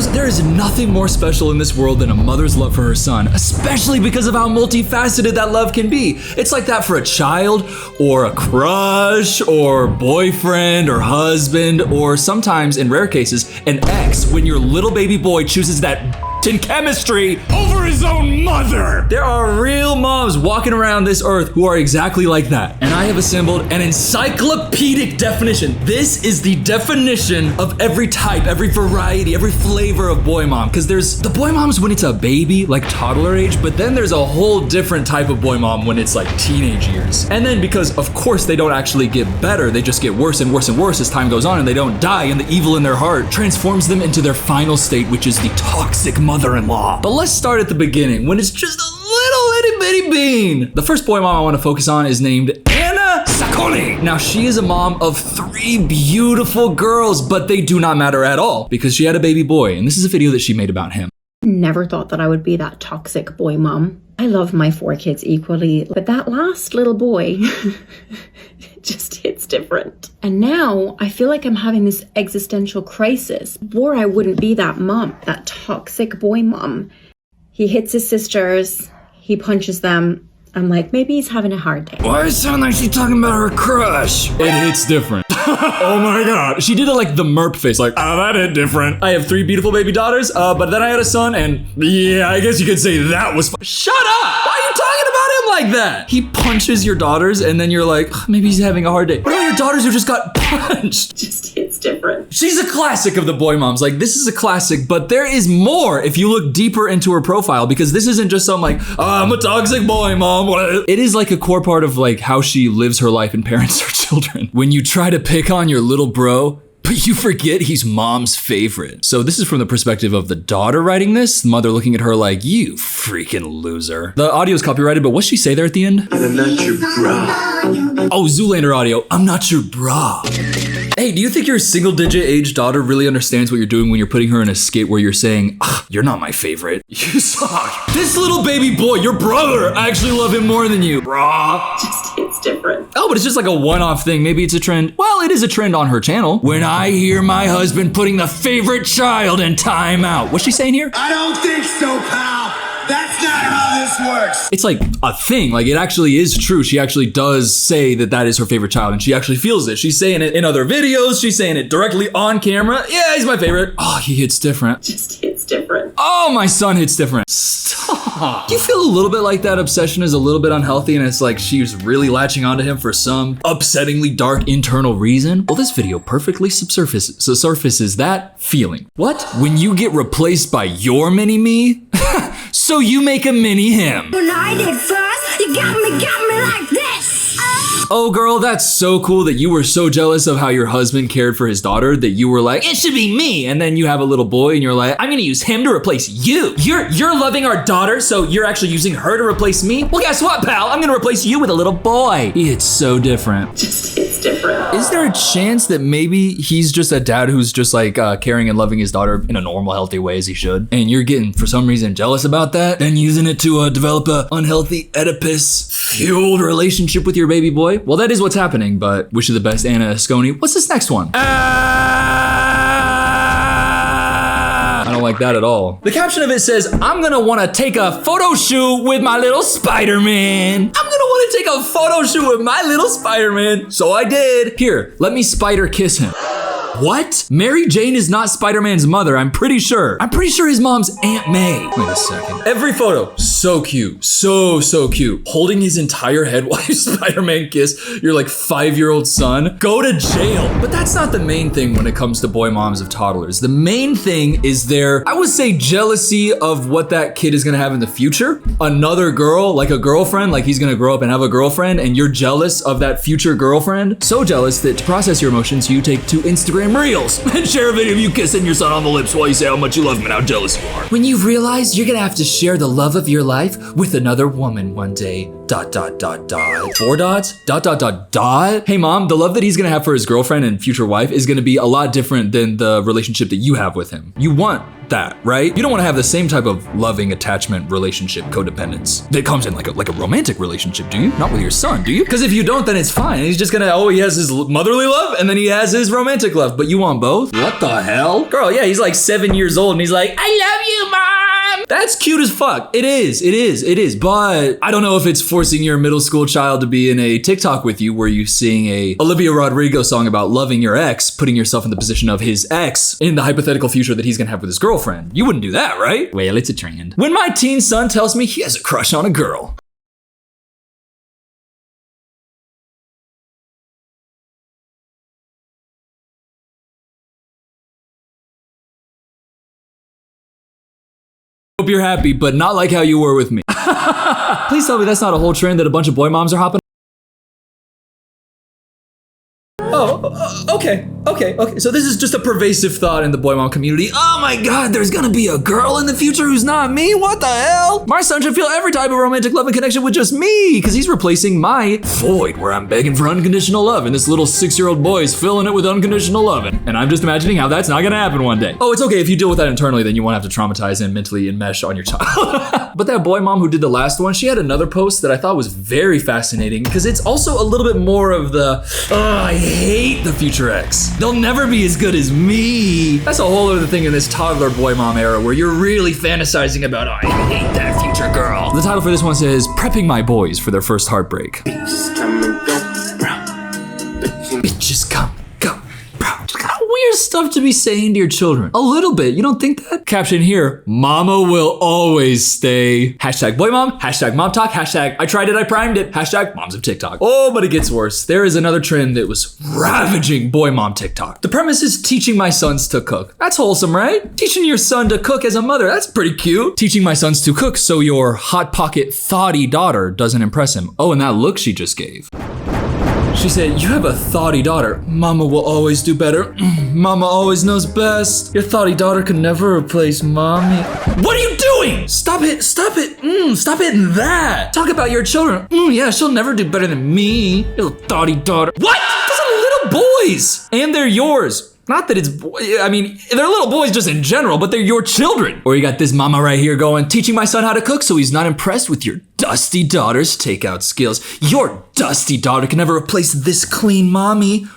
Kiddos, there is nothing more special in this world than a mother's love for her son, especially because of how multifaceted that love can be. It's like that for a child, or a crush, or boyfriend, or husband, or sometimes, in rare cases, an ex, when your little baby boy chooses that in chemistry over his own mother. There are real moms walking around this earth who are exactly like that. And I have assembled an encyclopedic definition. This is the definition of every type, every variety, every flavor of boy mom. Because there's the boy moms when it's a baby, like toddler age, but then there's a whole different type of boy mom when it's like teenage years. And then because of course they don't actually get better, they just get worse and worse and worse as time goes on, and they don't die, and the evil in their heart transforms them into their final state, which is the toxic mother-in-law. But let's start at the beginning, when it's just a little itty bitty bean. The first boy mom I want to focus on is named Anna Saccone. Now she is a mom of 3 beautiful girls, but they do not matter at all because she had a baby boy, and this is a video that she made about him. Never thought that I would be that toxic boy mom. I love my 4 kids equally, but that last little boy just hits different. And now I feel like I'm having this existential crisis. Before I wouldn't be that mom, that toxic boy mom. He hits his sisters, he punches them. I'm like, maybe he's having a hard day. Why does it sound like she's talking about her crush? It hits different. Oh my god. She did it like the merp face, like, oh, that hit different. I have 3 beautiful baby daughters, but then I had a son, and yeah, I guess you could say that was Shut up! Why are you talking about him like that? He punches your daughters, and then you're like, maybe he's having a hard day. What about your daughters who just got punched? Just hits different. She's a classic of the boy moms. Like, this is a classic, but there is more if you look deeper into her profile, because this isn't just some like, oh, I'm a toxic boy mom. It is like a core part of like how she lives her life and parents her children. When you try to pick on your little bro, but you forget he's mom's favorite. So this is from the perspective of the daughter writing this, the mother looking at her like, you freaking loser. The audio is copyrighted, but what's she say there at the end? I'm not your bra. Oh, Zoolander audio. I'm not your bra. Hey, do you think your single-digit age daughter really understands what you're doing when you're putting her in a skit where you're saying, you're not my favorite. You suck. This little baby boy, your brother, I actually love him more than you. Brah. Just hits different. Oh, but it's just like a one-off thing. Maybe it's a trend. Well, it is a trend on her channel. When I hear my husband putting the favorite child in timeout. What's she saying here? I don't think so, pal. That's not how this works. It's like a thing. Like, it actually is true. She actually does say that that is her favorite child, and she actually feels it. She's saying it in other videos. She's saying it directly on camera. Yeah, he's my favorite. Oh, he hits different. Just hits different. Oh, my son hits different. Stop. Do you feel a little bit like that obsession is a little bit unhealthy, and it's like she's really latching onto him for some upsettingly dark internal reason? Well, this video perfectly surfaces that feeling. What? When you get replaced by your mini-me? So you make a mini him. When I did first, you got me like this. Oh girl, that's so cool that you were so jealous of how your husband cared for his daughter that you were like, it should be me. And then you have a little boy and you're like, I'm gonna use him to replace you. You're loving our daughter, so you're actually using her to replace me? Well, guess what, pal? I'm gonna replace you with a little boy. It's so different. Just hits different. Is there a chance that maybe he's just a dad who's just like caring and loving his daughter in a normal, healthy way as he should? And you're getting, for some reason, jealous about that? Then using it to develop a unhealthy Oedipus-fueled relationship with your baby boy? Well, that is what's happening, but wish you the best, Anna Asconi. What's this next one? I don't like that at all. The caption of it says, I'm gonna wanna take a photo shoot with my little Spider-Man. I'm gonna wanna take a photo shoot with my little Spider-Man. So I did. Here, let me spider kiss him. What? Mary Jane is not Spider-Man's mother, I'm pretty sure. I'm pretty sure his mom's Aunt May. Wait a second. Every photo, so cute. So cute. Holding his entire head while you Spider-Man kiss your like 5-year-old son. Go to jail. But that's not the main thing when it comes to boy moms of toddlers. The main thing is their, I would say, jealousy of what that kid is gonna have in the future. Another girl, like a girlfriend, like he's gonna grow up and have a girlfriend, and you're jealous of that future girlfriend. So jealous that to process your emotions, you take to Instagram Reels and share a video of you kissing your son on the lips while you say how much you love him and how jealous you are. When you've realized you're gonna have to share the love of your life with another woman one day. dot dot dot dot. 4 dots dot dot dot dot. Hey mom, the love that he's gonna have for his girlfriend and future wife is gonna be a lot different than the relationship that you have with him. You want that, right? You don't want to have the same type of loving attachment relationship codependence that comes in like a romantic relationship, do you? Not with your son, do you? Because if you don't, then it's fine. He's just gonna, he has his motherly love and then he has his romantic love, but you want both? What the hell? Girl, yeah, he's like 7 years old and he's like, I love you, mom. That's cute as fuck. It is. But I don't know if it's forcing your middle school child to be in a TikTok with you where you sing a Olivia Rodrigo song about loving your ex, putting yourself in the position of his ex in the hypothetical future that he's gonna have with his girlfriend. You wouldn't do that, right? Well, it's a trend. When my teen son tells me he has a crush on a girl. Hope you're happy, but not like how you were with me. Please tell me that's not a whole trend that a bunch of boy moms are hopping. Okay. So this is just a pervasive thought in the boy mom community. Oh my God, there's gonna be a girl in the future who's not me? What the hell? My son should feel every type of romantic love and connection with just me, because he's replacing my void where I'm begging for unconditional love, and this little 6-year-old boy is filling it with unconditional love. And I'm just imagining how that's not gonna happen one day. Oh, it's okay if you deal with that internally, then you won't have to traumatize and mentally enmesh on your child. But that boy mom who did the last one, she had another post that I thought was very fascinating, because it's also a little bit more of the, I hate the future ex. They'll never be as good as me. That's a whole other thing in this toddler boy mom era where you're really fantasizing about, I hate that future girl. The title for this one says, Prepping My Boys for Their First Heartbreak. Bitches come and go, bro. Bitches come, go, bro. Kind of weird stuff to be saying to your children. A little bit, you don't think that? Caption here, Mama will always stay. Hashtag boy mom, hashtag mom talk, hashtag I tried it, I primed it, hashtag moms of TikTok. Oh, but it gets worse. There is another trend that was ravaging boy mom TikTok. The premise is teaching my sons to cook. That's wholesome, right? Teaching your son to cook as a mother, that's pretty cute. Teaching my sons to cook so your hot pocket thoughty daughter doesn't impress him. Oh, and that look she just gave. She said, you have a thoughty daughter. Mama will always do better. Mama always knows best. Your thoughty daughter could never replace mommy. What are you doing? Stop it. Stop hitting that. Talk about your children. Yeah, she'll never do better than me. Your thoughty daughter. What? Those are little boys. And they're yours. Not that it's, they're little boys just in general, but they're your children. Or you got this mama right here going, teaching my son how to cook so he's not impressed with your dusty daughter's takeout skills. Your dusty daughter can never replace this clean mommy.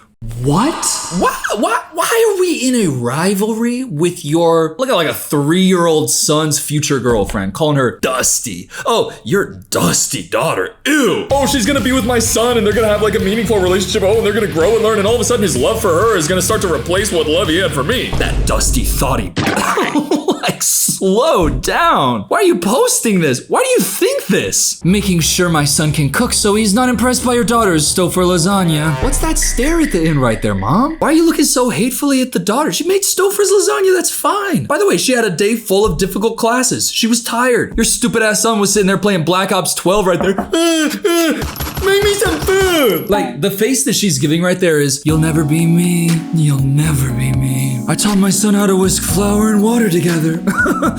What? Why are we in a rivalry with your, look at like a 3-year-old son's future girlfriend, calling her Dusty. Oh, your dusty daughter, ew. Oh, she's gonna be with my son and they're gonna have like a meaningful relationship. Oh, and they're gonna grow and learn and all of a sudden his love for her is gonna start to replace what love he had for me. That dusty thoughty. Like, slow down. Why are you posting this? Why do you think this? Making sure my son can cook so he's not impressed by your daughter's Stouffer lasagna. What's that stare at the end right there, Mom? Why are you looking so hatefully at the daughter? She made Stouffer's lasagna, that's fine. By the way, she had a day full of difficult classes. She was tired. Your stupid ass son was sitting there playing Black Ops 12 right there. Make me some food. Like, the face that she's giving right there is, you'll never be me. You'll never be me. I taught my son how to whisk flour and water together.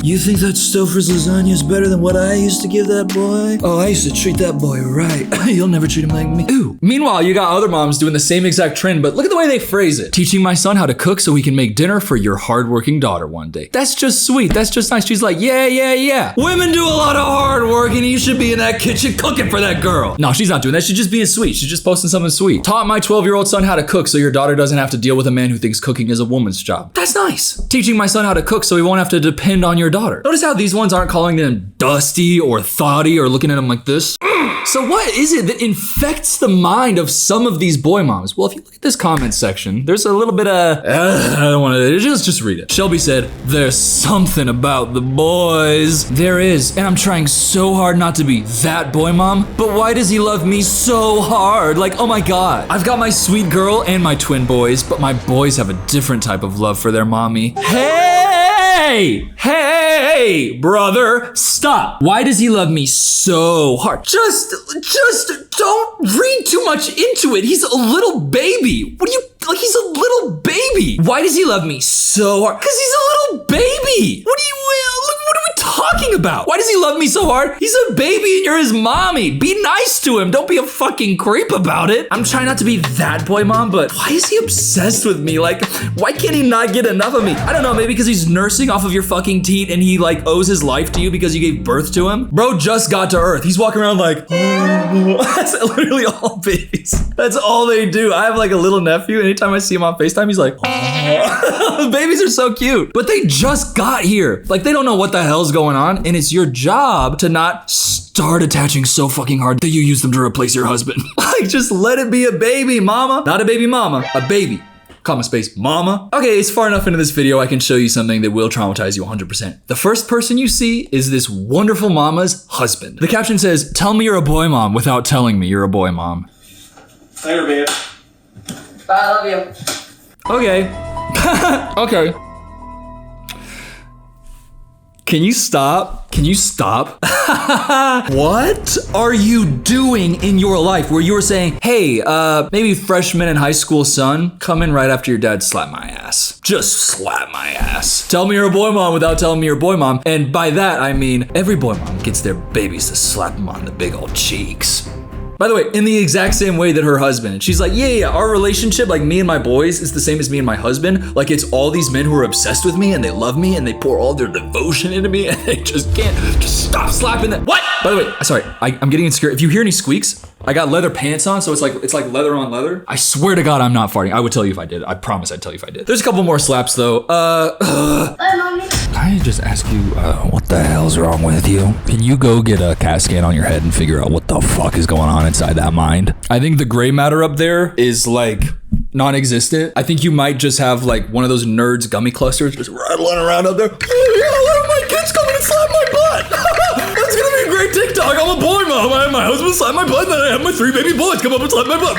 You think that Stouffer's lasagna is better than what I used to give that boy? Oh, I used to treat that boy right. You'll never treat him like me. Ooh. Meanwhile, you got other moms doing the same exact trend, but look at the way they phrase it. Teaching my son how to cook so he can make dinner for your hardworking daughter one day. That's just sweet. That's just nice. She's like, yeah. Women do a lot of hard work and you should be in that kitchen cooking for that girl. No, she's not doing that. She's just being sweet. She's just posting something sweet. Taught my 12-year-old son how to cook so your daughter doesn't have to deal with a man who thinks cooking is a woman's job. That's nice. Teaching my son how to cook so he won't have to depend on your daughter. Notice how these ones aren't calling them dusty or thoughty or looking at them like this. So what is it that infects the mind of some of these boy moms? Well, if you look at this comment section, there's a little bit of, I don't want to, just read it. Shelby said, there's something about the boys. There is, and I'm trying so hard not to be that boy mom, but why does he love me so hard? Like, oh my God. I've got my sweet girl and my twin boys, but my boys have a different type of love for their mommy. Hey, brother, stop. Why does he love me so hard? Just don't read too much into it. He's a little baby. What do you, like, he's a little baby. Why does he love me so hard? Because he's a little baby. What are we talking about? Why does does he love me so hard? He's a baby and you're his mommy. Be nice to him. Don't be a fucking creep about it. I'm trying not to be that boy mom, but why is he obsessed with me? Like, why can't he not get enough of me? I don't know, maybe because he's nursing off of your fucking teat and he like owes his life to you because you gave birth to him. Bro just got to Earth. He's walking around like, that's literally all babies. That's all they do. I have like a little nephew. Anytime I see him on FaceTime, he's like, babies are so cute. But they just got here. Like, they don't know what the hell's going on. And it's your job to not start attaching so fucking hard that you use them to replace your husband. Like, just let it be a baby, mama. Not a baby mama, a baby. Comma space, mama. Okay, it's far enough into this video, I can show you something that will traumatize you 100%. The first person you see is this wonderful mama's husband. The caption says, tell me you're a boy mom without telling me you're a boy mom. Later, babe. I love you. Okay. Okay. Can you stop? Can you stop? What are you doing in your life where you're saying, hey, maybe freshman in high school son, come in right after your dad slap my ass. Just slap my ass. Tell me you're a boy mom without telling me you're a boy mom. And by that, I mean, every boy mom gets their babies to slap them on the big old cheeks. By the way, in the exact same way that her husband, she's like, yeah, our relationship, like me and my boys, is the same as me and my husband. Like, it's all these men who are obsessed with me and they love me and they pour all their devotion into me and they just can't just stop slapping them. What? By the way, sorry, I'm getting insecure. If you hear any squeaks, I got leather pants on, so it's like leather on leather. I swear to God, I'm not farting. I would tell you if I did. I promise I'd tell you if I did. There's a couple more slaps though. Can I just ask you, what the hell's wrong with you? Can you go get a CAT scan on your head and figure out what the fuck is going on inside that mind? I think the gray matter up there is like non-existent. I think you might just have like one of those nerds gummy clusters just rattling around up there. Oh, my kids coming and slap my butt. That's gonna be a great TikTok. I'm a boy mom. I have my husband slap my butt, and then I have my 3 baby boys come up and slap my butt.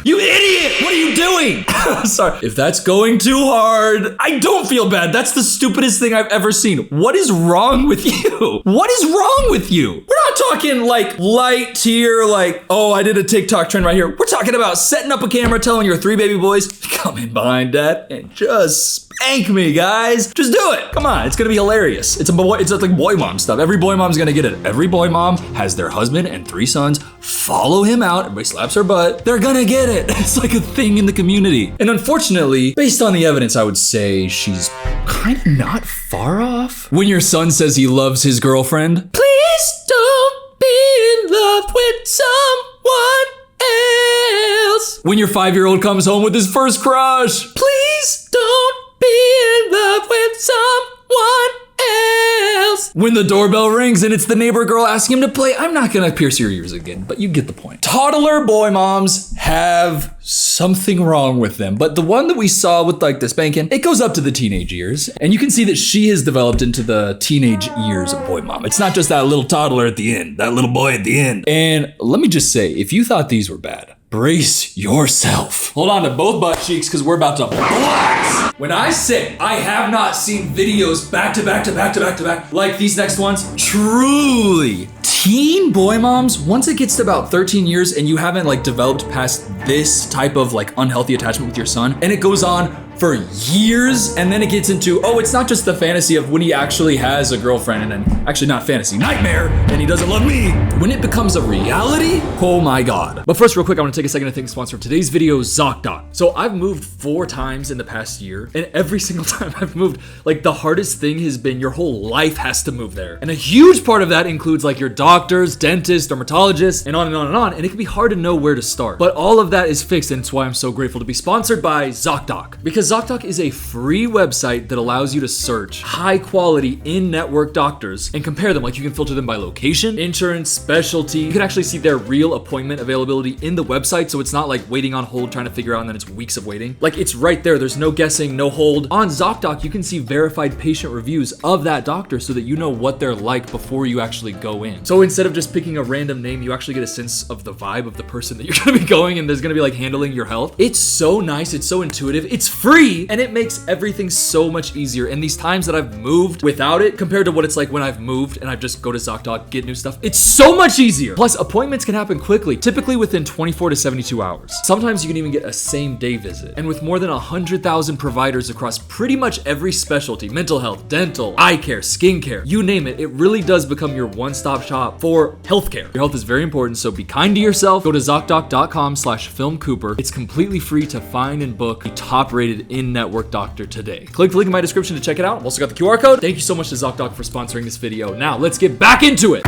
You idiot! What are you doing? Sorry. If that's going too hard, I don't feel bad. That's the stupidest thing I've ever seen. What is wrong with you? What is wrong with you? We're not talking like light tier, like, oh, I did a TikTok trend right here. We're talking about setting up a camera, telling your 3 baby boys, come in behind dad and just spank me, guys. Just do it. Come on, it's gonna be hilarious. It's like boy mom stuff. Every boy mom's gonna get it. Every boy mom has their husband and 3 sons follow him out. Everybody slaps her butt. They're gonna get it. It's like a thing in the community. And unfortunately, based on the evidence, I would say she's kind of not far off. When your son says he loves his girlfriend, please don't be in love with someone else. When your 5-year-old comes home with his first crush, please don't be in love with someone else. When the doorbell rings and it's the neighbor girl asking him to play, I'm not gonna pierce your ears again, but you get the point. Toddler boy moms have something wrong with them, but the one that we saw with like the spanking, it goes up to the teenage years, and you can see that she has developed into the teenage years of boy mom. It's not just that little toddler at the end, that little boy at the end. And let me just say, if you thought these were bad, brace yourself. Hold on to both butt cheeks because we're about to blast. When I say I have not seen videos back to back to back to back to back like these next ones, truly, teen boy moms, once it gets to about 13 years and you haven't like developed past this type of like unhealthy attachment with your son, and it goes on for years, and then it gets into, oh, it's not just the fantasy of when he actually has a girlfriend, and then actually not fantasy, nightmare, and he doesn't love me. When it becomes a reality, oh my God. But first, real quick, I want to take a second to thank the sponsor of today's video, ZocDoc. So I've moved 4 times in the past year, and every single time I've moved, like the hardest thing has been your whole life has to move there. And a huge part of that includes like your doctors, dentists, dermatologists, and on and on and on, and it can be hard to know where to start. But all of that is fixed, and it's why I'm so grateful to be sponsored by ZocDoc. Because ZocDoc is a free website that allows you to search high quality in-network doctors and compare them. Like you can filter them by location, insurance, specialty. You can actually see their real appointment availability in the website, so it's not like waiting on hold trying to figure out and then it's weeks of waiting. Like it's right there. There's no guessing, no hold. On ZocDoc, you can see verified patient reviews of that doctor so that you know what they're like before you actually go in. So instead of just picking a random name, you actually get a sense of the vibe of the person that you're gonna be going and there's gonna be like handling your health. It's so nice. It's so intuitive. It's free. free, and it makes everything so much easier. And these times that I've moved without it, compared to what it's like when I've moved and I just go to ZocDoc, get new stuff, it's so much easier. Plus, appointments can happen quickly, typically within 24 to 72 hours. Sometimes you can even get a same-day visit. And with more than 100,000 providers across pretty much every specialty, mental health, dental, eye care, skincare, you name it, it really does become your one-stop shop for healthcare. Your health is very important, so be kind to yourself. Go to ZocDoc.com/FilmCooper. It's completely free to find and book a top-rated in-network doctor today. Click the link in my description to check it out. I've also got the QR code. Thank you so much to ZocDoc for sponsoring this video. Now, let's get back into it.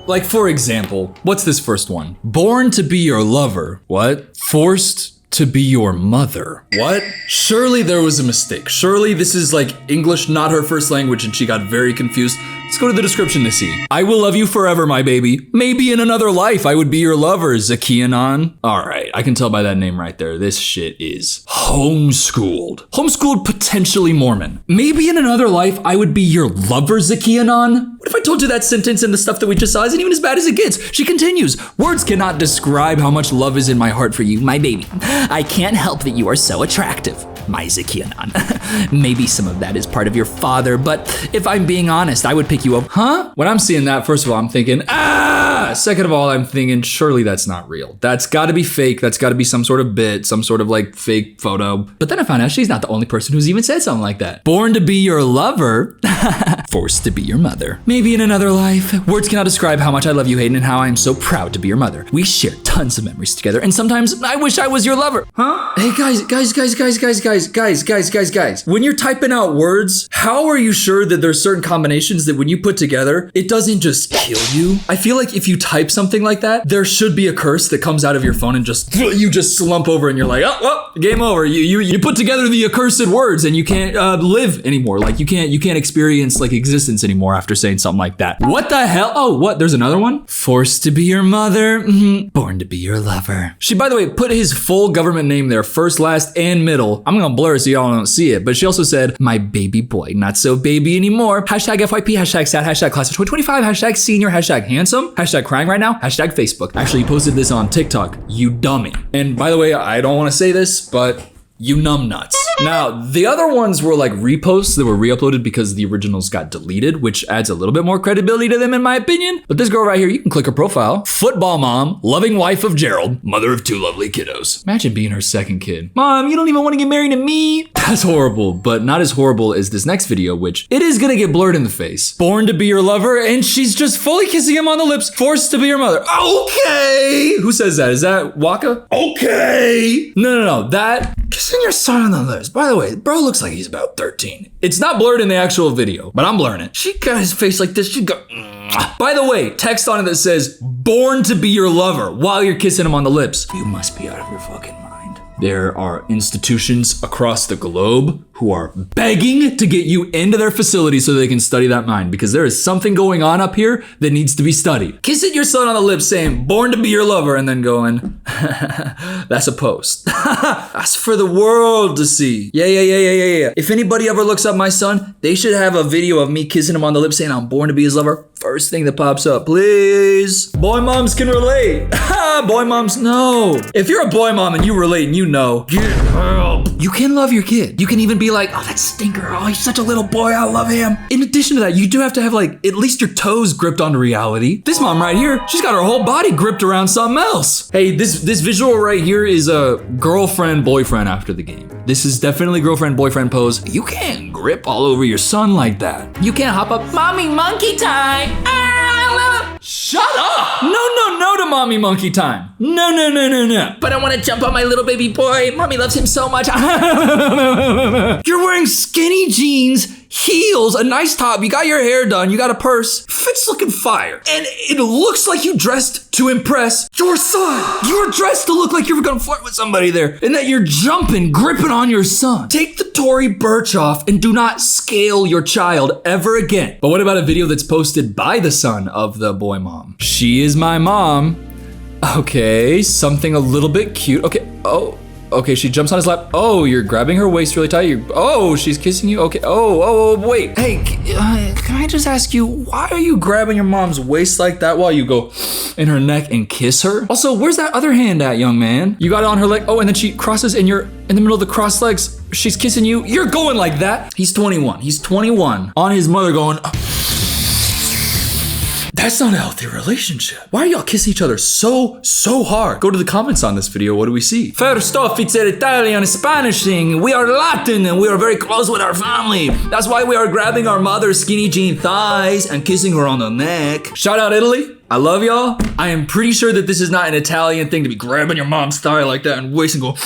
Like, for example, what's this first one? Born to be your lover. What? Forced to be your mother. What? Surely there was a mistake. Surely this is like English, not her first language, and she got very confused. Let's go to the description to see. I will love you forever, my baby. Maybe in another life, I would be your lover, Zakianon. All right, I can tell by that name right there. This shit is homeschooled. Homeschooled, potentially Mormon. Maybe in another life, I would be your lover, Zakianon. What if I told you that sentence and the stuff that we just saw isn't even as bad as it gets? She continues, words cannot describe how much love is in my heart for you, my baby. I can't help that you are so attractive, my Zakianon. Maybe some of that is part of your father, but if I'm being honest, I would pick you up. Huh? When I'm seeing that, first of all, I'm thinking, Second of all, I'm thinking, surely that's not real. That's gotta be fake. That's gotta be some sort of bit, some sort of like fake photo. But then I found out she's not the only person who's even said something like that. Born to be your lover, forced to be your mother. Maybe in another life. Words cannot describe how much I love you, Hayden, and how I am so proud to be your mother. We share tons of memories together, and sometimes I wish I was your lover. Huh? Hey guys. When you're typing out words, how are you sure that there's certain combinations that when you put together, it doesn't just kill you? I feel like if you type something like that, there should be a curse that comes out of your phone and just, you just slump over and you're like, oh, well, game over. You put together the accursed words and you can't live anymore. Like you can't experience like existence anymore after saying something like that. What the hell? Oh, what? There's another one? Forced to be your mother. Born to be your lover. She, by the way, put his full government name there, first, last, and middle. I'm gonna blur it so y'all don't see it, but she also said, my baby boy, not so baby anymore. Hashtag FYP, hashtag sad, hashtag class of 2025, hashtag senior, hashtag handsome, hashtag crying right now, hashtag Facebook. Actually, he posted this on TikTok, you dummy. And by the way, I don't wanna say this, but you numbnuts. Now, the other ones were like reposts that were re-uploaded because the originals got deleted, which adds a little bit more credibility to them in my opinion. But this girl right here, you can click her profile. Football mom, loving wife of Gerald, mother of 2 lovely kiddos. Imagine being her second kid. Mom, you don't even want to get married to me? That's horrible, but not as horrible as this next video, which it is gonna get blurred in the face. Born to be your lover, and she's just fully kissing him on the lips, forced to be your mother. Okay! Who says that? Is that Waka? Okay! No, that kissing your son on the lips. By the way, bro looks like he's about 13. It's not blurred in the actual video, but I'm blurring it. She got his face like this. She go. By the way, text on it that says, born to be your lover while you're kissing him on the lips. You must be out of your fucking mind. There are institutions across the globe who are begging to get you into their facility so they can study that mind, because there is something going on up here that needs to be studied. Kissing your son on the lips saying, born to be your lover, and then going, that's a post. That's for the world to see. Yeah. If anybody ever looks up my son, they should have a video of me kissing him on the lips saying I'm born to be his lover. First thing that pops up, please. Boy moms can relate. Boy moms know. If you're a boy mom and you relate and you know, get help. You can love your kid. You can even be like, oh, that stinker. Oh, he's such a little boy. I love him. In addition to that, you do have to have like at least your toes gripped onto reality. This mom right here, she's got her whole body gripped around something else. Hey, this visual right here is a girlfriend boyfriend after the game. This is definitely girlfriend boyfriend pose. You can't grip all over your son like that. You can't hop up, mommy monkey time. Shut up! No to mommy monkey time. No. But I want to jump on my little baby boy. Mommy loves him so much. You're wearing skinny jeans, heels, a nice top. You got your hair done. You got a purse. Fit's looking fire. And it looks like you dressed to impress your son. You were dressed to look like you were gonna flirt with somebody there, and that you're jumping, gripping on your son. Take the Tory Burch off and do not scale your child ever again. But what about a video that's posted by the son of the boy mom? She is my mom. Okay, something a little bit cute. Okay, Okay, she jumps on his lap. Oh, you're grabbing her waist really tight. Oh, she's kissing you. Okay. Oh, wait. Hey, can I just ask you, why are you grabbing your mom's waist like that while you go in her neck and kiss her? Also, where's that other hand at, young man? You got it on her leg. Oh, and then she crosses and you're in the middle of the crossed legs. She's kissing you. You're going like that. He's 21. He's 21. On his mother going, that's not a healthy relationship. Why are y'all kissing each other so hard? Go to the comments on this video. What do we see? First off, it's an Italian Spanish thing. We are Latin and we are very close with our family. That's why we are grabbing our mother's skinny jean thighs and kissing her on the neck. Shout out Italy. I love y'all. I am pretty sure that this is not an Italian thing to be grabbing your mom's thigh like that and waist and go,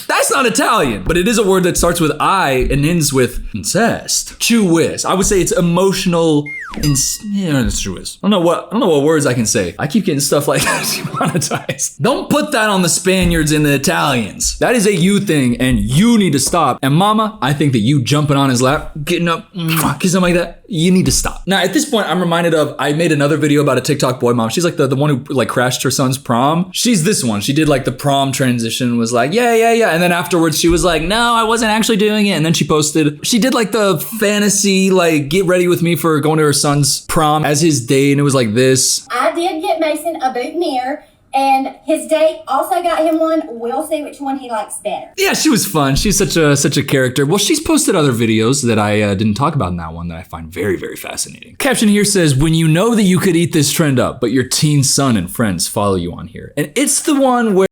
that's not Italian, but it is a word that starts with I and ends with incest. Chewis. I would say it's emotional. Yeah, it's chewis. I don't know what words I can say. I keep getting stuff like demonetized. Don't put that on the Spaniards and the Italians. That is a you thing, and you need to stop. And Mama, I think that you jumping on his lap, getting up, kissing him like that, you need to stop. Now, at this point, I'm reminded of, I made another video about a TikTok boy mom. She's like the one who like crashed her son's prom. She's this one. She did like the prom transition, was like, yeah. And then afterwards she was like, no, I wasn't actually doing it. And then she did like the fantasy, like get ready with me for going to her son's prom as his date. And it was like this. I did get Mason a boutonniere. And his date also got him one. We'll see which one he likes better. Yeah, she was fun. She's such a character. Well, she's posted other videos that I didn't talk about in that one that I find very, very fascinating. Caption here says, when you know that you could eat this trend up, but your teen son and friends follow you on here. And it's the one where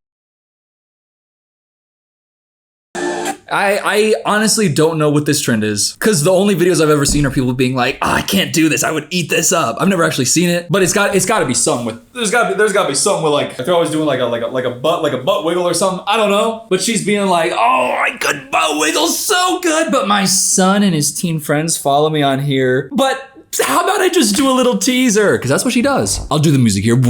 I honestly don't know what this trend is, because the only videos I've ever seen are people being like, oh, I can't do this, I would eat this up. I've never actually seen it, but it's got to be something with, there's got to be something with like, they're always doing like a butt wiggle or something. I don't know, but she's being like, oh, I could butt wiggle so good, but my son and his teen friends follow me on here. But how about I just do a little teaser? Because that's what she does. I'll do the music here.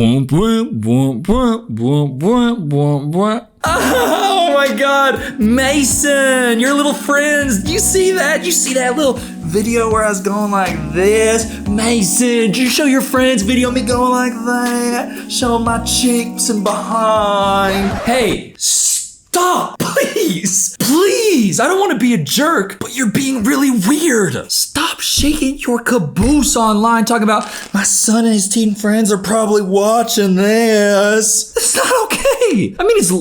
Oh my God, Mason, your little friends. Do you see that? You see that little video where I was going like this? Mason, did you show your friends video of me going like that? Show my cheeks and behind. Hey, stop, please. Please, I don't want to be a jerk, but you're being really weird. Stop shaking your caboose online talking about my son and his teen friends are probably watching this. It's not okay. I mean, it's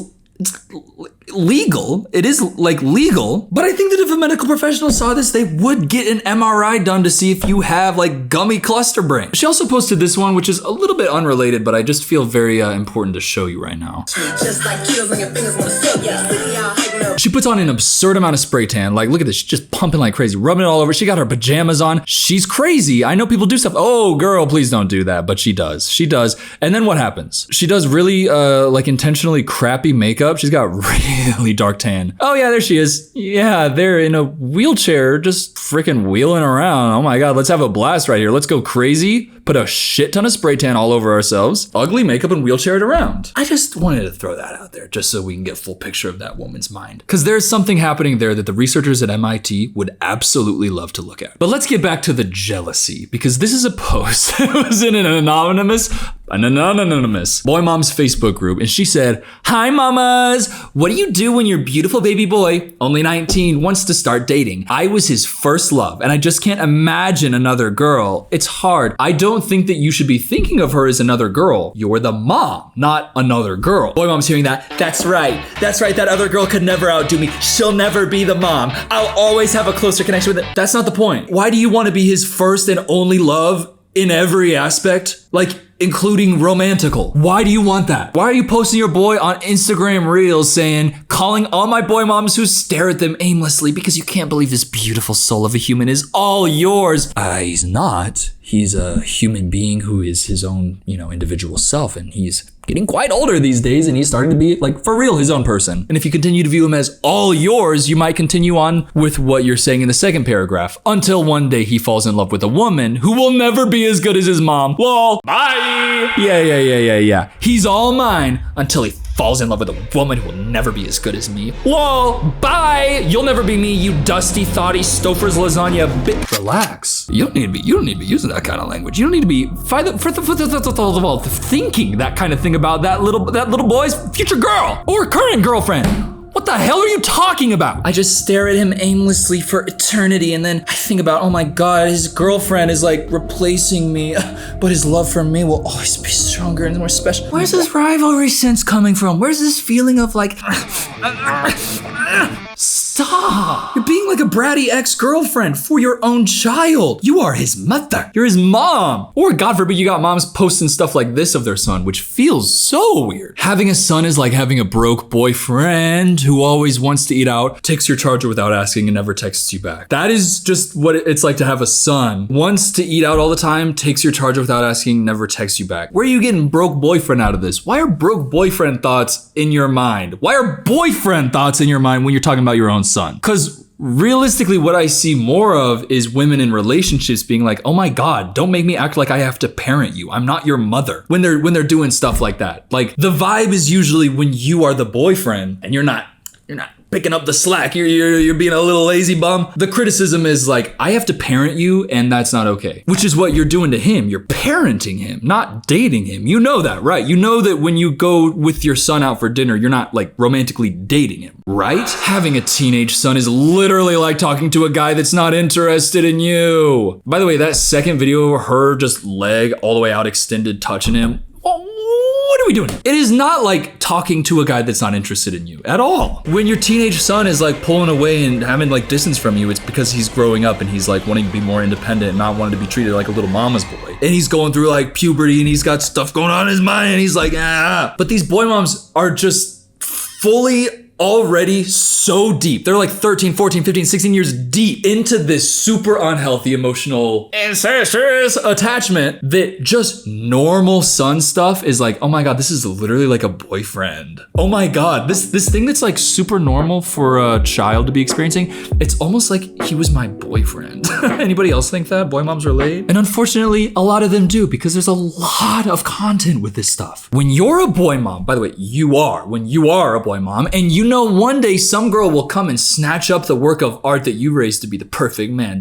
legal. It is like legal, but I think that if a medical professional saw this, they would get an MRI done to see if you have like gummy cluster brain. She also posted this one, which is a little bit unrelated, but I just feel very important to show you right now. Just like kills on your fingers when she puts on an absurd amount of spray tan. Like, look at this. She's just pumping like crazy, rubbing it all over. She got her pajamas on. She's crazy. I know people do stuff. Oh, girl, please don't do that. But she does. She does. And then what happens? She does really like intentionally crappy makeup. She's got really dark tan. Oh yeah, there she is. Yeah, they're in a wheelchair, just freaking wheeling around. Oh my God, let's have a blast right here. Let's go crazy. Put a shit ton of spray tan all over ourselves. Ugly makeup and wheelchair it around. I just wanted to throw that out there just so we can get a full picture of that woman's mind. Because there's something happening there that the researchers at MIT would absolutely love to look at. But let's get back to the jealousy, because this is a post that was in an anonymous boy mom's Facebook group, and she said, hi mamas, what do you do when your beautiful baby boy, only 19, wants to start dating? I was his first love, and I just can't imagine another girl. It's hard. I don't think that you should be thinking of her as another girl. You're the mom, not another girl. Boy mom's hearing that. That's right. That other girl could never outdo me. She'll never be the mom. I'll always have a closer connection with it. That's not the point. Why do you want to be his first and only love in every aspect? Like, including romantical. Why do you want that? Why are you posting your boy on Instagram Reels saying, calling all my boy moms who stare at them aimlessly because you can't believe this beautiful soul of a human is all yours? He's not. He's a human being who is his own, individual self, and he's getting quite older these days, and he's starting to be, like, for real, his own person. And if you continue to view him as all yours, you might continue on with what you're saying in the second paragraph, until one day he falls in love with a woman who will never be as good as his mom. Lol. Bye. Yeah. He's all mine until he falls in love with a woman who will never be as good as me. Lol. Bye. You'll never be me, you dusty, thoughty, Stouffer's lasagna bitch. Relax. You don't need to be using that kind of language. You don't need to be thinking that kind of thing about that little boy's future girl or current girlfriend. What the hell are you talking about? I just stare at him aimlessly for eternity, and then I think about, oh my God, his girlfriend is like replacing me, but his love for me will always be stronger and more special. Where's this rivalry sense coming from? Where's this feeling of like, stop! You're being like a bratty ex-girlfriend for your own child. You are his mother. You're his mom. Or God forbid you got moms posting stuff like this of their son, which feels so weird. Having a son is like having a broke boyfriend who always wants to eat out, takes your charger without asking, and never texts you back. That is just what it's like to have a son. Wants to eat out all the time, takes your charger without asking, never texts you back. Where are you getting broke boyfriend out of this? Why are broke boyfriend thoughts in your mind? Why are boyfriend thoughts in your mind when you're talking about your own son? Because realistically, what I see more of is women in relationships being like, oh my God, don't make me act like I have to parent you. I'm not your mother. When they're doing stuff like that. Like the vibe is usually when you are the boyfriend and you're not picking up the slack. You're being a little lazy bum. The criticism is like, I have to parent you and that's not okay. Which is what you're doing to him. You're parenting him, not dating him. You know that, right? You know that when you go with your son out for dinner, you're not like romantically dating him, right? Having a teenage son is literally like talking to a guy that's not interested in you. By the way, that second video of her just leg all the way out extended touching him, what are we doing? It is not like talking to a guy that's not interested in you at all. When your teenage son is like pulling away and having like distance from you, it's because he's growing up and he's like wanting to be more independent and not wanting to be treated like a little mama's boy. And he's going through like puberty and he's got stuff going on in his mind and he's like, ah. But these boy moms are just fully already so deep. They're like 13, 14, 15, 16 years deep into this super unhealthy emotional incestuous attachment that just normal son stuff is like, oh my God, this is literally like a boyfriend. Oh my God, this thing that's like super normal for a child to be experiencing, it's almost like he was my boyfriend. Anybody else think that? Boy moms relate? And unfortunately, a lot of them do because there's a lot of content with this stuff. When you're a boy mom, by the way, when you are a boy mom and you know one day some girl will come and snatch up the work of art that you raised to be the perfect man, ...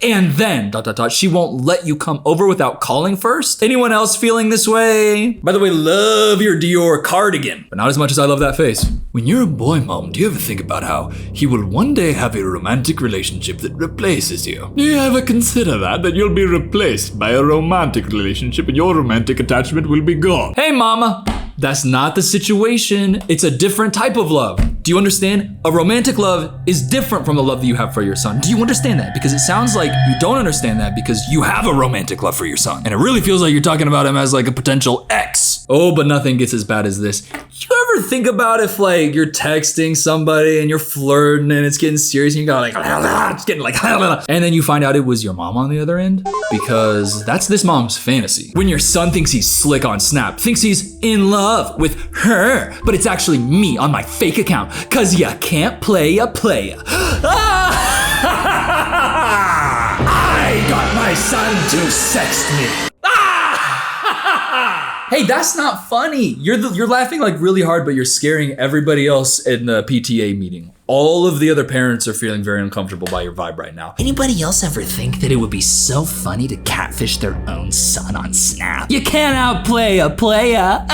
and then ... she won't let you come over without calling first. Anyone else feeling this way? By the way, love your Dior cardigan, but not as much as I love that face. When you're a boy mom, do you ever think about how he will one day have a romantic relationship that replaces you? Do you ever consider that you'll be replaced by a romantic relationship and your romantic attachment will be gone? Hey mama, that's not the situation. It's a different type of love. Do you understand? A romantic love is different from the love that you have for your son. Do you understand that? Because it sounds like you don't understand that because you have a romantic love for your son. And it really feels like you're talking about him as like a potential ex. Oh, but nothing gets as bad as this. You ever think about if like you're texting somebody and you're flirting and it's getting serious and you go like, it's getting like, and then you find out it was your mom on the other end? Because that's this mom's fantasy. When your son thinks he's slick on Snap, thinks he's in love with her, but it's actually me on my fake account. Cause ya can't play a player. I got my son to sext me. Hey, that's not funny. You're laughing like really hard, but you're scaring everybody else in the PTA meeting. All of the other parents are feeling very uncomfortable by your vibe right now. Anybody else ever think that it would be so funny to catfish their own son on Snap? You can't outplay a player.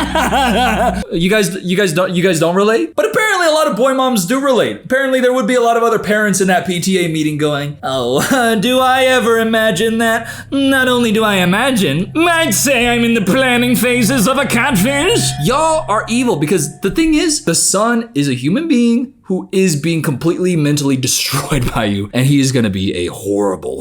You guys don't relate? But apparently a lot of boy moms do relate. Apparently there would be a lot of other parents in that PTA meeting going, oh, do I ever imagine that? Not only do I imagine, I'd say I'm in the planning phases of a catfish. Y'all are evil because the thing is, the son is a human being who is being completely mentally destroyed by you, and he is gonna be a horrible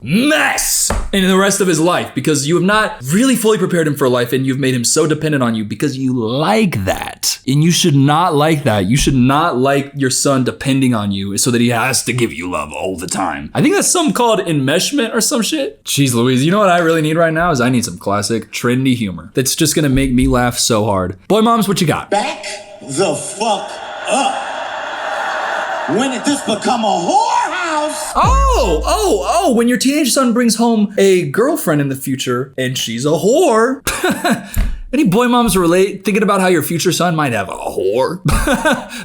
mess in the rest of his life because you have not really fully prepared him for life and you've made him so dependent on you because you like that. And you should not like that. You should not like your son depending on you so that he has to give you love all the time. I think that's something called enmeshment or some shit. Jeez Louise, you know what I really need right now is I need some classic trendy humor that's just gonna make me laugh so hard. Boy moms, what you got? Back the fuck up. When did this become a whorehouse? Oh, when your teenage son brings home a girlfriend in the future and she's a whore. Any boy moms relate thinking about how your future son might have a whore?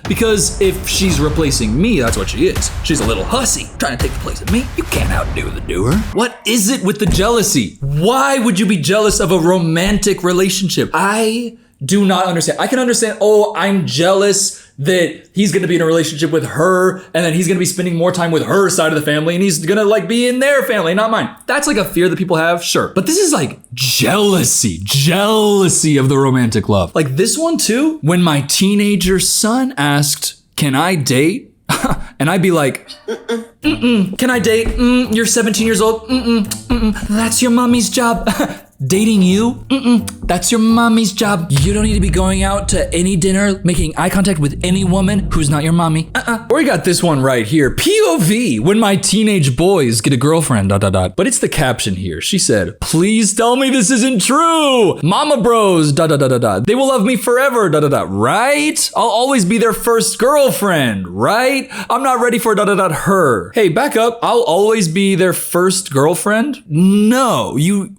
Because if she's replacing me, that's what she is. She's a little hussy trying to take the place of me. You can't outdo the doer. What is it with the jealousy? Why would you be jealous of a romantic relationship? I do not understand. I can understand, oh, I'm jealous that he's gonna be in a relationship with her and then he's gonna be spending more time with her side of the family and he's gonna like be in their family, not mine. That's like a fear that people have, sure. But this is like jealousy of the romantic love. Like this one too, when my teenager son asked, can I date? And I'd be like, can I date? You're 17 years old. That's your mommy's job. Dating you? That's your mommy's job. You don't need to be going out to any dinner, making eye contact with any woman who's not your mommy. Or you got this one right here. POV, when my teenage boys get a girlfriend, ... But it's the caption here. She said, please tell me this isn't true. Mama bros, ... They will love me forever, ... Right? I'll always be their first girlfriend, right? I'm not ready for ... her. Hey, back up. I'll always be their first girlfriend? No, you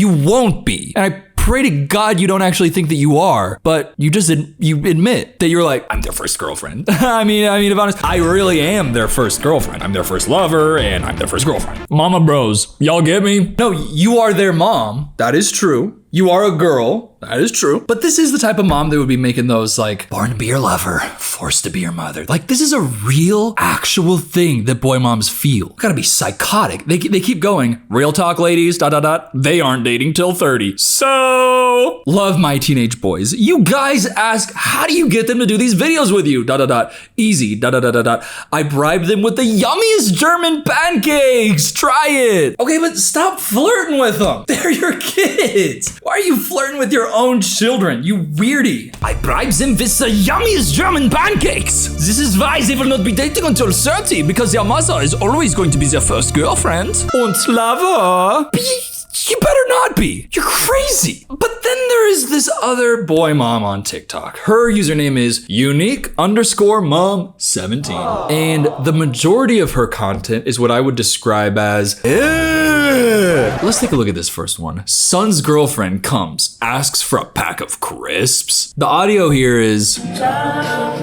won't be. And I pray to God you don't actually think that you are, but you admit that you're like, I'm their first girlfriend. I mean, if honest, I really am their first girlfriend. I'm their first lover and I'm their first girlfriend. Mama bros, y'all get me? No, you are their mom. That is true. You are a girl. That is true. But this is the type of mom that would be making those like, born to be your lover, forced to be your mother. Like this is a real, actual thing that boy moms feel. Gotta be psychotic. They keep going. Real talk, ladies, ... They aren't dating till 30. So, love my teenage boys. You guys ask, how do you get them to do these videos with you? ... Easy, ... I bribe them with the yummiest German pancakes. Try it. Okay, but stop flirting with them. They're your kids. Why are you flirting with your own children, you weirdie? I bribe them with the yummiest German pancakes. This is why they will not be dating until 30, because their mother is always going to be their first girlfriend. Und lover. You better not be. You're crazy. But then there is this other boy mom on TikTok. Her username is unique_mom17. And the majority of her content is what I would describe as, let's take a look at this first one. Son's girlfriend comes, asks for a pack of crisps. The audio here is, dumb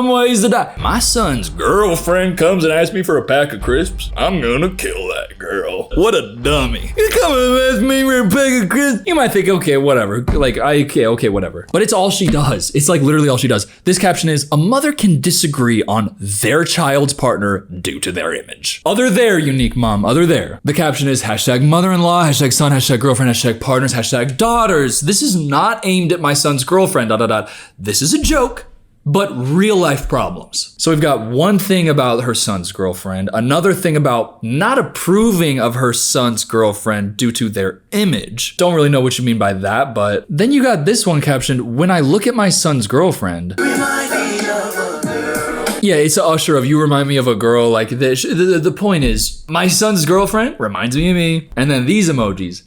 ways to die. My son's girlfriend comes and asks me for a pack of crisps. I'm gonna kill that girl. What a dummy. You come and ask me for a pack of crisps? You might think, okay, whatever. Like, okay, whatever. But it's all she does. It's like literally all she does. This caption is, a mother can disagree on their child's partner due to their image. Other there, unique mom, other there. The caption is hashtag mother-in-law, hashtag son, hashtag girlfriend, hashtag partners, hashtag daughters. This is not aimed at my son's girlfriend, ... This is a joke, but real life problems. So we've got one thing about her son's girlfriend, another thing about not approving of her son's girlfriend due to their image. Don't really know what you mean by that, but then you got this one captioned, when I look at my son's girlfriend. Yeah, it's an usher of you remind me of a girl. Like the point is, my son's girlfriend reminds me of me. And then these emojis.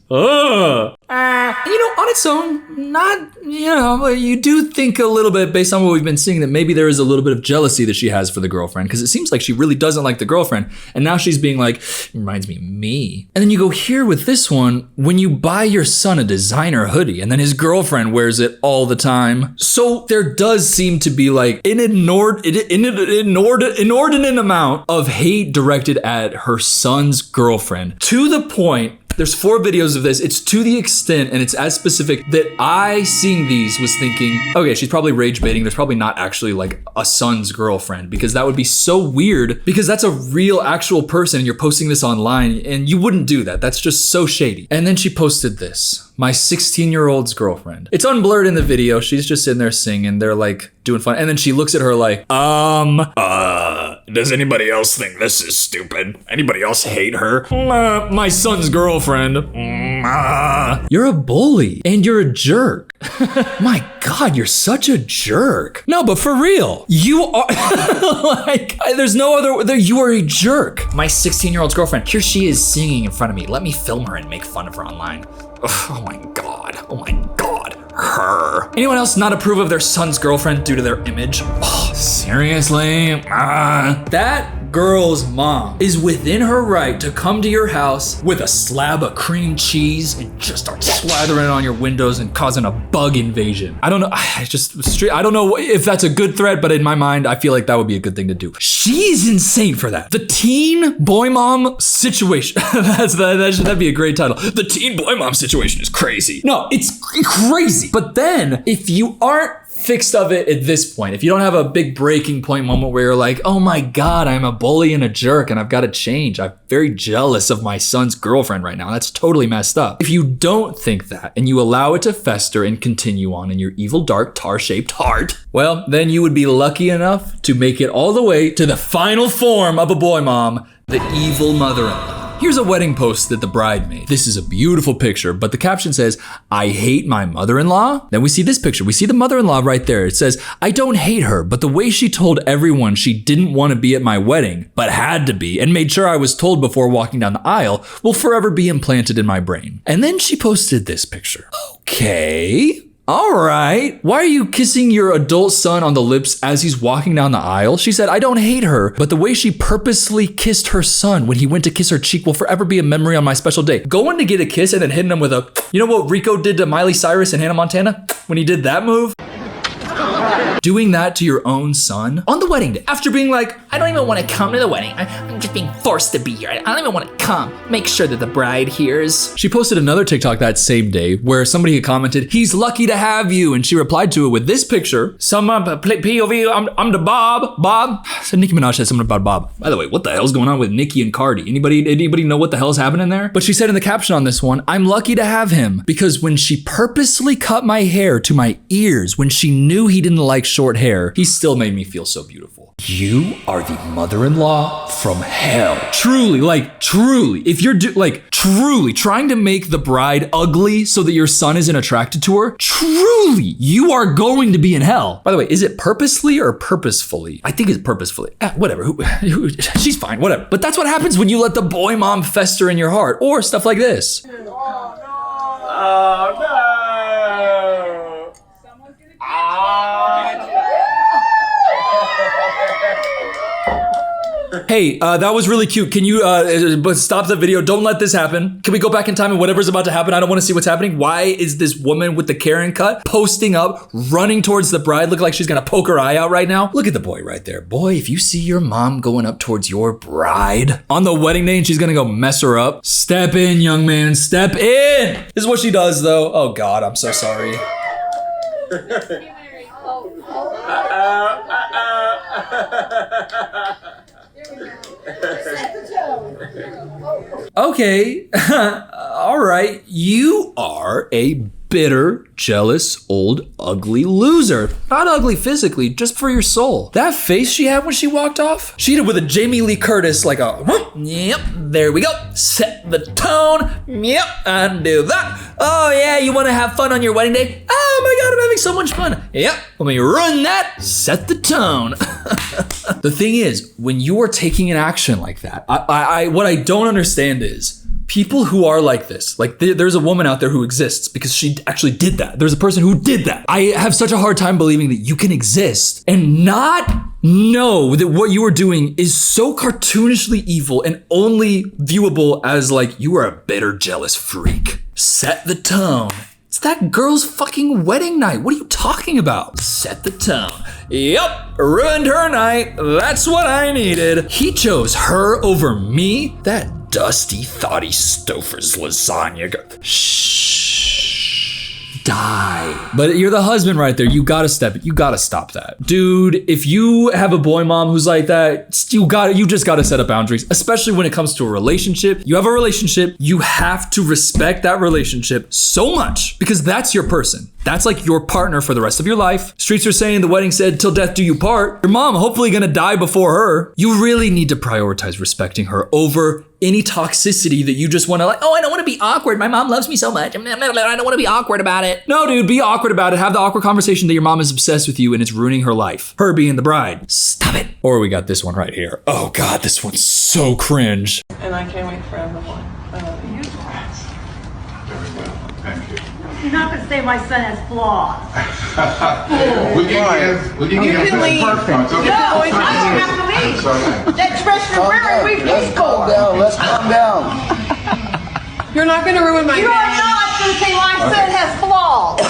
On its own, not, you do think a little bit based on what we've been seeing that maybe there is a little bit of jealousy that she has for the girlfriend, because it seems like she really doesn't like the girlfriend. And now she's being like, reminds me of me. And then you go here with this one, when you buy your son a designer hoodie and then his girlfriend wears it all the time. So there does seem to be like an inordinate amount of hate directed at her son's girlfriend, to the point. There's 4 videos of this. It's to the extent and it's as specific that I, seeing these, was thinking, okay, she's probably rage baiting. There's probably not actually like a son's girlfriend, because that would be so weird, because that's a real actual person and you're posting this online and you wouldn't do that. That's just so shady. And then she posted this, my 16-year-old's girlfriend. It's unblurred in the video. She's just sitting there singing. They're like doing fun. And then she looks at her like, does anybody else think this is stupid? Anybody else hate her? My son's girlfriend. You're a bully and you're a jerk. My God, you're such a jerk. No, but for real, you are like, there's no other, you are a jerk. My 16-year-old's girlfriend, here she is singing in front of me. Let me film her and make fun of her online. Oh my God. Her. Anyone else not approve of their son's girlfriend due to their image? Oh, seriously? That girl's mom is within her right to come to your house with a slab of cream cheese and just start slathering it on your windows and causing a bug invasion. I don't know. I don't know if that's a good threat, but in my mind, I feel like that would be a good thing to do. She's insane for that. The teen boy mom situation. That'd be a great title. The teen boy mom situation is crazy. No, it's crazy. But then if you aren't fixed of it at this point, if you don't have a big breaking point moment where you're like, oh my God, I'm a bully and a jerk and I've got to change. I'm very jealous of my son's girlfriend right now. That's totally messed up. If you don't think that and you allow it to fester and continue on in your evil, dark, tar-shaped heart, well, then you would be lucky enough to make it all the way to the final form of a boy mom, the evil mother-in-law. Here's a wedding post that the bride made. This is a beautiful picture, but the caption says, I hate my mother-in-law. Then we see this picture. We see the mother-in-law right there. It says, I don't hate her, but the way she told everyone she didn't want to be at my wedding, but had to be, and made sure I was told before walking down the aisle, will forever be implanted in my brain. And then she posted this picture. Okay. All right. Why are you kissing your adult son on the lips as he's walking down the aisle? She said, I don't hate her, but the way she purposely kissed her son when he went to kiss her cheek will forever be a memory on my special day. Going to get a kiss and then hitting him with a, you know what Rico did to Miley Cyrus and Hannah Montana when he did that move? Doing that to your own son on the wedding day after being like, I don't even want to come to the wedding. I'm just being forced to be here. I don't even want to come. Make sure that the bride hears. She posted another TikTok that same day where somebody had commented, he's lucky to have you. And she replied to it with this picture. Someone POV, I'm the Bob. So Nicki Minaj said something about Bob. By the way, what the hell's going on with Nicki and Cardi? Anybody know what the hell's happening there? But she said in the caption on this one, I'm lucky to have him because when she purposely cut my hair to my ears, when she knew he didn't like short hair, he still made me feel so beautiful. You are the mother-in-law from hell. Truly, if you're truly trying to make the bride ugly so that your son isn't attracted to her, truly, you are going to be in hell. By the way, is it purposely or purposefully? I think it's purposefully. Whatever, she's fine, whatever. But that's what happens when you let the boy mom fester in your heart or stuff like this. Oh no. Hey, that was really cute. Can you but stop the video? Don't let this happen. Can we go back in time and whatever's about to happen? I don't want to see what's happening. Why is this woman with the Karen cut posting up, running towards the bride? Look like she's gonna poke her eye out right now. Look at the boy right there. Boy, if you see your mom going up towards your bride on the wedding day and she's gonna go mess her up, step in, young man, step in. This is what she does though. Oh God, I'm so sorry. Okay, all right, you are a bitter, jealous, old, ugly loser. Not ugly physically, just for your soul. That face she had when she walked off, she hit it with a Jamie Lee Curtis, like a, yep, there we go. Set the tone, yep, undo that. Oh yeah, you wanna have fun on your wedding day? Oh my God, I'm having so much fun. Yep, let me run that, set the tone. The thing is, when you are taking an action like that, what I don't understand is, people who are like this, like there's a woman out there who exists because she actually did that. There's a person who did that. I have such a hard time believing that you can exist and not know that what you are doing is so cartoonishly evil and only viewable as like you are a bitter, jealous freak. Set the tone. It's that girl's fucking wedding night. What are you talking about? Set the tone. Yup, ruined her night. That's what I needed. He chose her over me. That dusty, thoughty Stouffer's lasagna. Shh. Die. But you're the husband right there. You gotta step it. You gotta stop that. Dude, if you have a boy mom who's like that, you just gotta set up boundaries, especially when it comes to a relationship. You have a relationship, you have to respect that relationship so much because that's your person. That's like your partner for the rest of your life. Streets are saying the wedding said, till death do you part. Your mom hopefully gonna die before her. You really need to prioritize respecting her over any toxicity that you just wanna like, oh, I don't wanna be awkward. My mom loves me so much. I don't wanna be awkward about it. No, dude, be awkward about it. Have the awkward conversation that your mom is obsessed with you and it's ruining her life. Her being the bride. Stop it. Or we got this one right here. Oh God, this one's so cringe. And I can't wait for everyone. I love you. Very well, thank you. You're not going to say my son has flaws. We can leave. You can leave. Perfect. No, I don't have to leave. That Trish And where are we paid for? Let's calm down. You're not going to ruin my You are day. not going to say my son has flaws.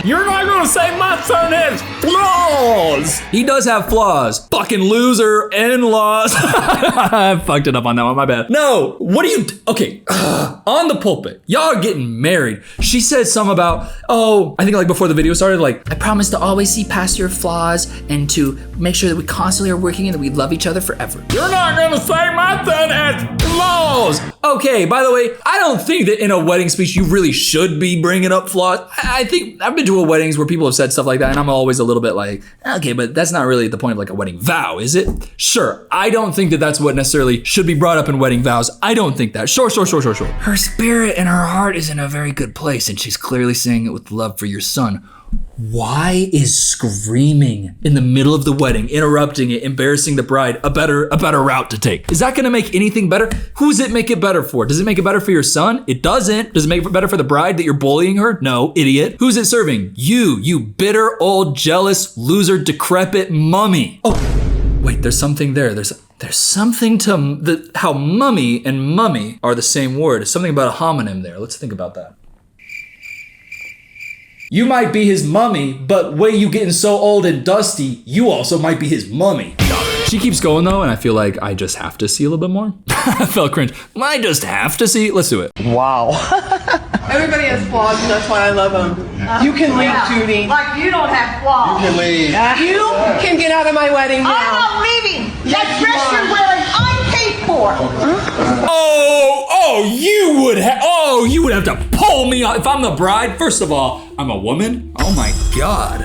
You're not gonna say my son has flaws. He does have flaws. Fucking loser in-laws. I fucked it up on that one, my bad. No, what do you, okay, on the pulpit, y'all are getting married. She said something about, oh, I think like before the video started, like, I promise to always see past your flaws and to make sure that we constantly are working and that we love each other forever. You're not gonna say my son has flaws. Okay, by the way, I don't think that in a wedding speech you really should be bringing up flaws. I think I've been to weddings where people have said stuff like that and I'm always a little bit like, okay, but that's not really the point of like a wedding vow, is it? Sure, I don't think that that's what necessarily should be brought up in wedding vows. I don't think that. Sure. Her spirit and her heart is in a very good place and she's clearly saying it with love for your son. Why is screaming in the middle of the wedding, interrupting it, embarrassing the bride a better route to take? Is that gonna make anything better? Who does it make it better for? Does it make it better for your son? It doesn't. Does it make it better for the bride that you're bullying her? No, idiot. Who's it serving? You bitter, old, jealous, loser, decrepit mummy. Oh, wait, there's something there. There's something to how mummy and mummy are the same word. There's something about a homonym there. Let's think about that. You might be his mummy, but way you getting so old and dusty, you also might be his mummy. She keeps going though, and I feel like I just have to see a little bit more. I felt cringe. I just have to see. Let's do it. Wow. Everybody has flaws, and that's why I love them. You can leave, Judy. Like you don't have flaws. You can leave. You can get out of my wedding now. I'm not leaving. Yes, That you dress are. you're wearing, I'm paid for. You would have to pull me off. If I'm the bride, first of all, I'm a woman. Oh my God.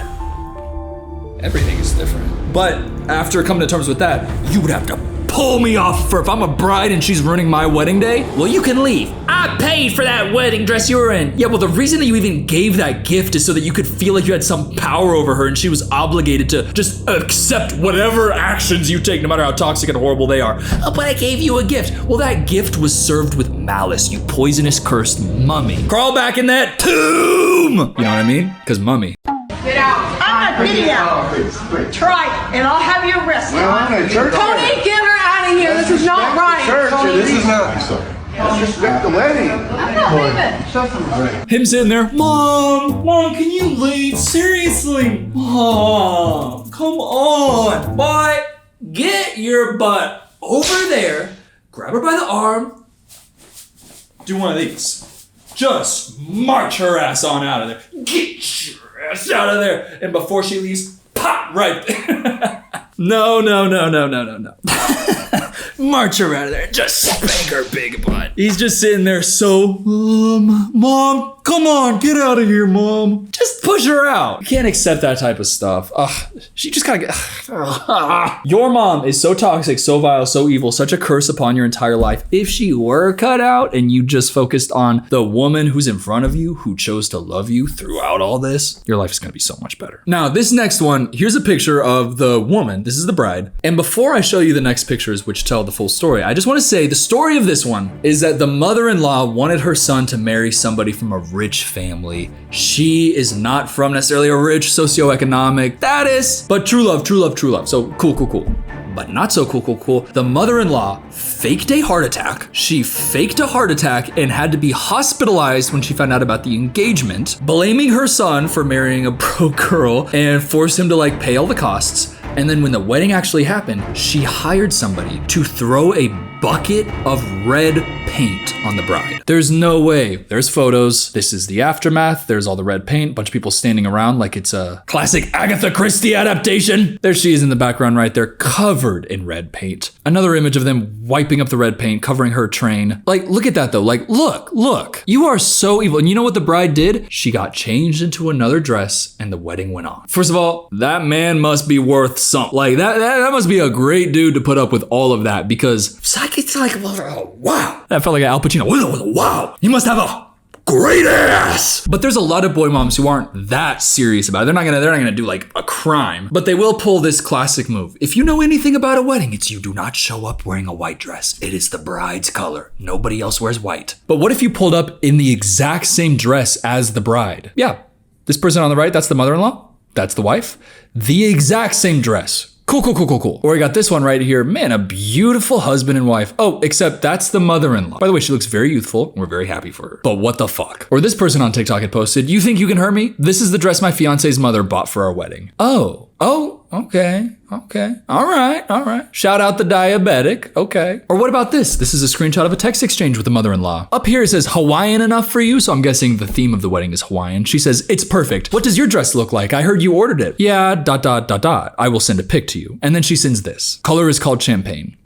Everything is different. But after coming to terms with that, you would have to pull me off for if I'm a bride and she's ruining my wedding day. Well, you can leave. I paid for that wedding dress you were in. Yeah, well, the reason that you even gave that gift is so that you could feel like you had some power over her and she was obligated to just accept whatever actions you take, no matter how toxic and horrible they are. Oh, but I gave you a gift. Well, that gift was served with malice, you poisonous, cursed mummy. Crawl back in that tomb. You know what I mean? Because mummy. Get out. I'm not getting out. Try it, and I'll have your wrist. Tony, get her out of here. This is not right. This is not. Disrespect the wedding. I'm not leaving. Him sitting there, Mom, can you leave? Seriously? Mom, come on. Boy, get your butt over there, grab her by the arm, do one of these. Just march her ass on out of there. Get your ass out of there. And before she leaves, pop right there. No. March her out of there and just spank her big butt. He's just sitting there so, Mom, come on, get out of here, Mom. Just push her out. You can't accept that type of stuff. She just gotta get, Your mom is so toxic, so vile, so evil, such a curse upon your entire life. If she were cut out and you just focused on the woman who's in front of you, who chose to love you throughout all this, your life is gonna be so much better. Now, this next one, here's a picture of the woman. This is the bride. And before I show you the next pictures, which tell the full story, I just wanna say the story of this one is that the mother-in-law wanted her son to marry somebody from a rich family. She is not from necessarily a rich socioeconomic status, but true love. So cool. But not so cool. The mother-in-law faked a heart attack. She faked a heart attack and had to be hospitalized when she found out about the engagement, blaming her son for marrying a broke girl and forced him to like pay all the costs. And then when the wedding actually happened, she hired somebody to throw a bucket of red paint on the bride. There's no way. There's photos. This is the aftermath. There's all the red paint, bunch of people standing around like it's a classic Agatha Christie adaptation. There she is in the background right there, covered in red paint. Another image of them wiping up the red paint, covering her train. Like, look at that though. Like, look. You are so evil. And you know what the bride did? She got changed into another dress and the wedding went on. First of all, that man must be worth something. Like, that must be a great dude to put up with all of that because it's like, wow. That felt like an Al Pacino. Wow. You must have a great ass. But there's a lot of boy moms who aren't that serious about it. They're not gonna do like a crime, but they will pull this classic move. If you know anything about a wedding, it's you do not show up wearing a white dress. It is the bride's color. Nobody else wears white. But what if you pulled up in the exact same dress as the bride? Yeah, this person on the right, that's the mother-in-law. That's the wife. The exact same dress. Cool. Or we got this one right here. Man, a beautiful husband and wife. Oh, except that's the mother-in-law. By the way, she looks very youthful. We're very happy for her. But what the fuck? Or this person on TikTok had posted, you think you can hurt me? This is the dress my fiance's mother bought for our wedding. Oh, okay. All right. Shout out the diabetic. Okay. Or what about this? This is a screenshot of a text exchange with the mother-in-law. Up here it says Hawaiian enough for you. So I'm guessing the theme of the wedding is Hawaiian. She says, it's perfect. What does your dress look like? I heard you ordered it. Yeah, ... I will send a pic to you. And then she sends this. Color is called champagne.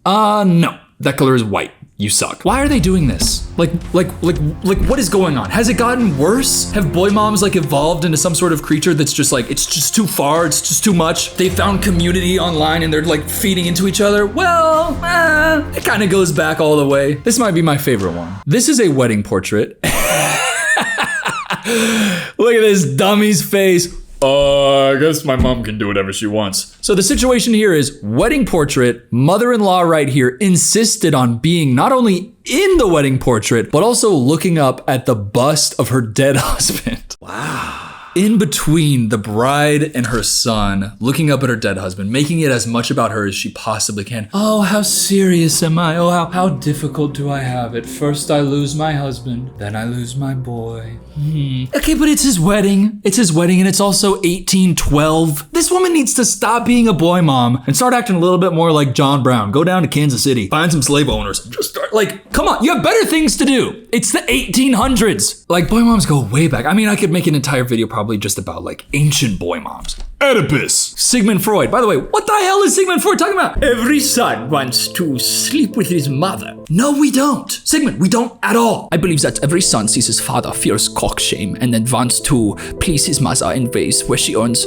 No. That color is white. You suck. Why are they doing this? Like, what is going on? Has it gotten worse? Have boy moms like evolved into some sort of creature that's just like, it's just too far, it's just too much? They found community online and they're like feeding into each other? Well, it kind of goes back all the way. This might be my favorite one. This is a wedding portrait. Look at this dummy's face. I guess my mom can do whatever she wants. So the situation here is wedding portrait, mother-in-law right here insisted on being not only in the wedding portrait, but also looking up at the bust of her dead husband. Wow. In between the bride and her son, looking up at her dead husband, making it as much about her as she possibly can. Oh, how serious am I? Oh, how difficult do I have it? First I lose my husband, then I lose my boy. Okay, but it's his wedding. It's his wedding and it's also 1812. This woman needs to stop being a boy mom and start acting a little bit more like John Brown. Go down to Kansas City, find some slave owners, and just start like, come on, you have better things to do. It's the 1800s. Like boy moms go way back. I mean, I could make an entire video probably just about like ancient boy moms. Oedipus, Sigmund Freud. By the way, what the hell is Sigmund Freud talking about? Every son wants to sleep with his mother. No, we don't. Sigmund, we don't at all. I believe that every son sees his father, fears cock shame, and then wants to please his mother in ways where she earns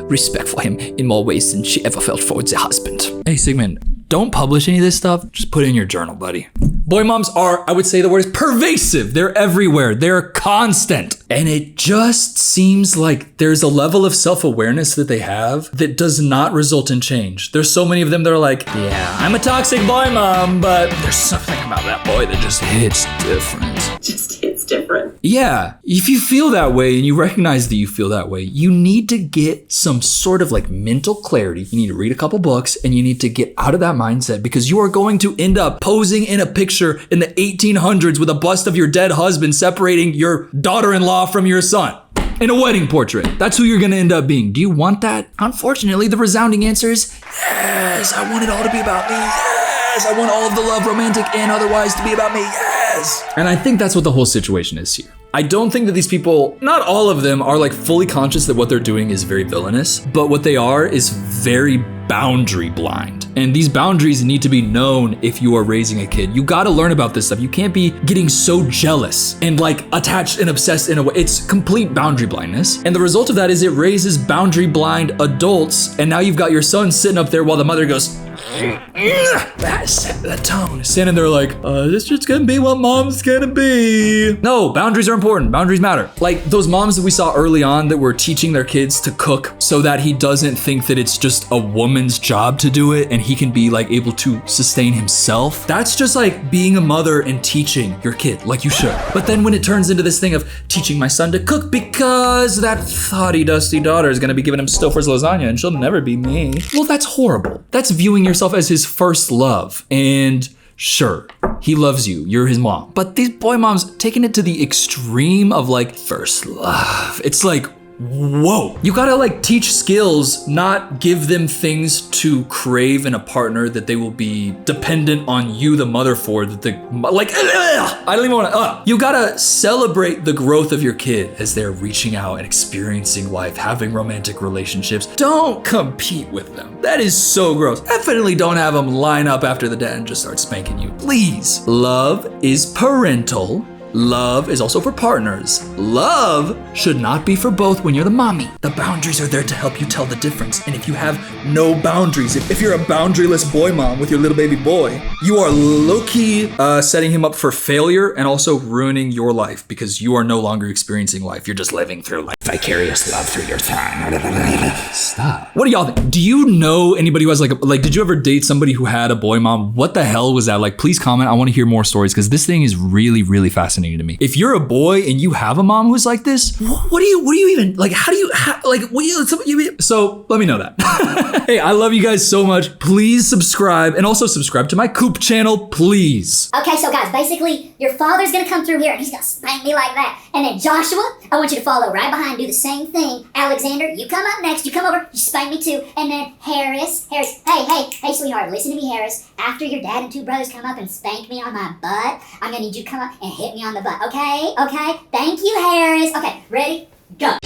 respect for him in more ways than she ever felt for the husband. Hey, Sigmund, don't publish any of this stuff. Just put it in your journal, buddy. Boy moms are, I would say the word is pervasive. They're everywhere. They're constant. And it just seems like there's a level of self-awareness that they have that does not result in change. There's so many of them that are like, yeah, I'm a toxic boy mom, but there's something about that boy that just hits different. Just hits different. Yeah, if you feel that way and you recognize that you feel that way, you need to get some sort of like mental clarity. You need to read a couple books and you need to get out of that mindset because you are going to end up posing in a picture in the 1800s with a bust of your dead husband separating your daughter-in-law from your son in a wedding portrait. That's who you're gonna end up being. Do you want that? Unfortunately, the resounding answer is yes. I want it all to be about me. Yes. I want all of the love, romantic and otherwise, to be about me. Yes. And I think that's what the whole situation is here. I don't think that these people, not all of them, are like fully conscious that what they're doing is very villainous, but what they are is very boundary blind. And these boundaries need to be known if you are raising a kid. You gotta learn about this stuff. You can't be getting so jealous and like attached and obsessed in a way. It's complete boundary blindness. And the result of that is it raises boundary blind adults. And now you've got your son sitting up there while the mother goes, that tone. Standing there like, this just gonna be what mom's gonna be. No, boundaries are important. Boundaries matter. Like those moms that we saw early on that were teaching their kids to cook so that he doesn't think that it's just a woman's job to do it and he can be like able to sustain himself. That's just like being a mother and teaching your kid like you should. But then when it turns into this thing of teaching my son to cook because that thoughty dusty daughter is gonna be giving him Stouffer's lasagna and she'll never be me. Well, that's horrible. That's viewing yourself as his first love. And sure, he loves you, you're his mom. But these boy moms taking it to the extreme of like first love. It's like, whoa. You gotta like teach skills, not give them things to crave in a partner that they will be dependent on you, the mother, for. That they like, I don't even wanna, You gotta celebrate the growth of your kid as they're reaching out and experiencing life, having romantic relationships. Don't compete with them. That is so gross. Definitely don't have them line up after the dad and just start spanking you. Please. Love is parental. Love is also for partners. Love should not be for both when you're the mommy. The boundaries are there to help you tell the difference. And if you have no boundaries, if you're a boundaryless boy mom with your little baby boy, you are low-key setting him up for failure and also ruining your life because you are no longer experiencing life. You're just living through life. Vicarious love through your time. Stop. What do y'all think? Do you know anybody who has like, did you ever date somebody who had a boy mom? What the hell was that like? Please comment. I want to hear more stories because this thing is really, really fascinating fascinating to me. If you're a boy and you have a mom who's like this, what do you even, like, how do you, so let me know that. Hey, I love you guys so much. Please subscribe, and also subscribe to my Coop channel, please. Okay, so guys, basically, your father's gonna come through here and he's gonna spank me like that. And then Joshua, I want you to follow right behind, do the same thing. Alexander, you come up next, you come over, you spank me too. And then Harris, hey, sweetheart, listen to me, Harris. After your dad and two brothers come up and spank me on my butt, I'm gonna need you to come up and hit me on the butt, okay? Okay? Thank you, Harris. Okay, ready? Go.